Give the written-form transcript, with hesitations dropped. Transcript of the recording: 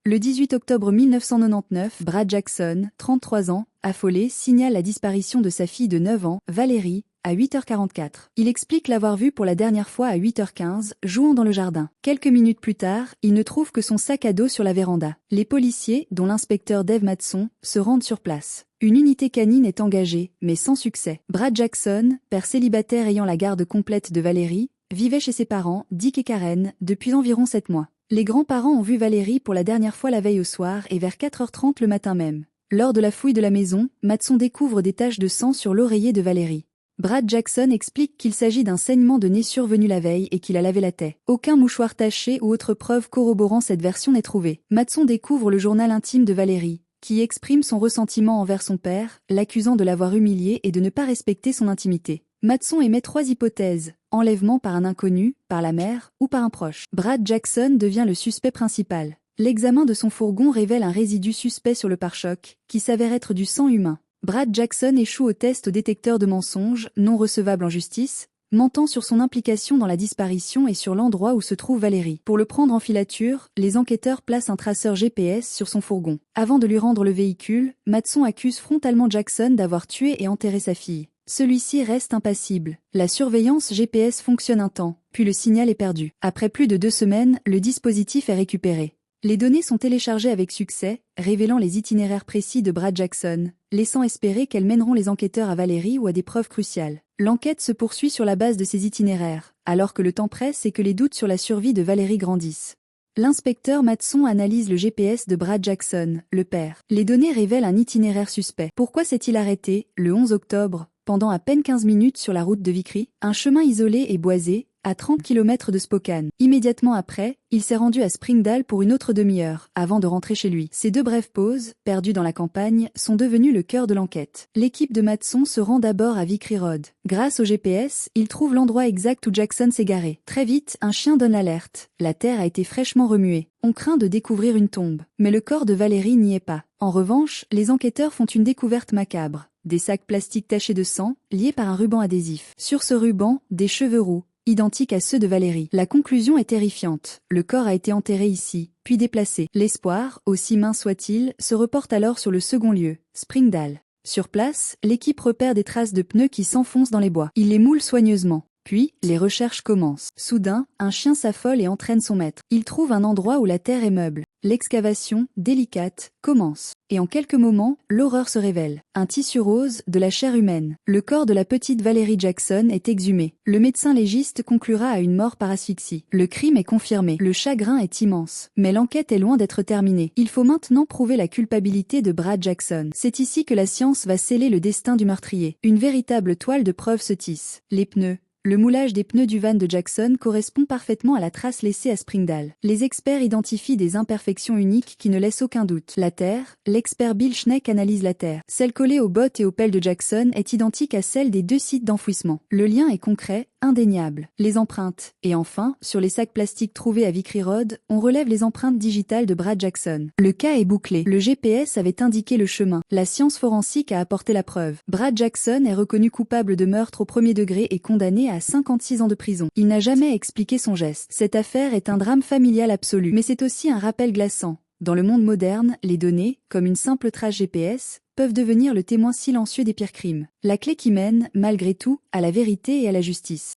Le 18 octobre 1999, Brad Jackson, 33 ans, affolé, signale la disparition de sa fille de 9 ans, Valérie, à 8h44. Il explique l'avoir vue pour la dernière fois à 8h15, jouant dans le jardin. Quelques minutes plus tard, il ne trouve que son sac à dos sur la véranda. Les policiers, dont l'inspecteur Dave Matson, se rendent sur place. Une unité canine est engagée, mais sans succès. Brad Jackson, père célibataire ayant la garde complète de Valérie, vivait chez ses parents, Dick et Karen, depuis environ 7 mois. Les grands-parents ont vu Valérie pour la dernière fois la veille au soir et vers 4h30 le matin même. Lors de la fouille de la maison, Matson découvre des taches de sang sur l'oreiller de Valérie. Brad Jackson explique qu'il s'agit d'un saignement de nez survenu la veille et qu'il a lavé la tête. Aucun mouchoir taché ou autre preuve corroborant cette version n'est trouvé. Matson découvre le journal intime de Valérie, qui exprime son ressentiment envers son père, l'accusant de l'avoir humilié et de ne pas respecter son intimité. Matson émet 3 hypothèses: enlèvement par un inconnu, par la mère ou par un proche. Brad Jackson devient le suspect principal. L'examen de son fourgon révèle un résidu suspect sur le pare-choc, qui s'avère être du sang humain. Brad Jackson échoue au test au détecteur de mensonges, non recevable en justice, mentant sur son implication dans la disparition et sur l'endroit où se trouve Valérie. Pour le prendre en filature, les enquêteurs placent un traceur GPS sur son fourgon. Avant de lui rendre le véhicule, Matson accuse frontalement Jackson d'avoir tué et enterré sa fille. Celui-ci reste impassible. La surveillance GPS fonctionne un temps, puis le signal est perdu. Après plus de 2 semaines, le dispositif est récupéré. Les données sont téléchargées avec succès, révélant les itinéraires précis de Brad Jackson, laissant espérer qu'elles mèneront les enquêteurs à Valérie ou à des preuves cruciales. L'enquête se poursuit sur la base de ces itinéraires, alors que le temps presse et que les doutes sur la survie de Valérie grandissent. L'inspecteur Matson analyse le GPS de Brad Jackson, le père. Les données révèlent un itinéraire suspect. Pourquoi s'est-il arrêté, le 11 octobre, pendant à peine 15 minutes sur la route de Vickery, un chemin isolé et boisé, à 30 km de Spokane. Immédiatement après, il s'est rendu à Springdale pour une autre demi-heure, avant de rentrer chez lui. Ces 2 brèves pauses, perdues dans la campagne, sont devenues le cœur de l'enquête. L'équipe de Matson se rend d'abord à Vickery Road. Grâce au GPS, il trouve l'endroit exact où Jackson s'est garé. Très vite, un chien donne l'alerte. La terre a été fraîchement remuée. On craint de découvrir une tombe. Mais le corps de Valérie n'y est pas. En revanche, les enquêteurs font une découverte macabre. Des sacs plastiques tachés de sang, liés par un ruban adhésif. Sur ce ruban, des cheveux roux, identiques à ceux de Valérie. La conclusion est terrifiante. Le corps a été enterré ici, puis déplacé. L'espoir, aussi mince soit-il, se reporte alors sur le second lieu, Springdale. Sur place, l'équipe repère des traces de pneus qui s'enfoncent dans les bois. Il les moule soigneusement. Puis, les recherches commencent. Soudain, un chien s'affole et entraîne son maître. Il trouve un endroit où la terre est meuble. L'excavation, délicate, commence. Et en quelques moments, l'horreur se révèle. Un tissu rose, de la chair humaine. Le corps de la petite Valérie Jackson est exhumé. Le médecin légiste conclura à une mort par asphyxie. Le crime est confirmé. Le chagrin est immense. Mais l'enquête est loin d'être terminée. Il faut maintenant prouver la culpabilité de Brad Jackson. C'est ici que la science va sceller le destin du meurtrier. Une véritable toile de preuve se tisse. Les pneus. Le moulage des pneus du van de Jackson correspond parfaitement à la trace laissée à Springdale. Les experts identifient des imperfections uniques qui ne laissent aucun doute. La terre, l'expert Bill Schneck analyse la terre. Celle collée aux bottes et aux pelles de Jackson est identique à celle des 2 sites d'enfouissement. Le lien est concret, indéniable. Les empreintes. Et enfin, sur les sacs plastiques trouvés à Vickery Road, on relève les empreintes digitales de Brad Jackson. Le cas est bouclé. Le GPS avait indiqué le chemin. La science forensique a apporté la preuve. Brad Jackson est reconnu coupable de meurtre au 1er degré et condamné à 56 ans de prison. Il n'a jamais expliqué son geste. Cette affaire est un drame familial absolu, mais c'est aussi un rappel glaçant. Dans le monde moderne, les données, comme une simple trace GPS, peuvent devenir le témoin silencieux des pires crimes. La clé qui mène, malgré tout, à la vérité et à la justice.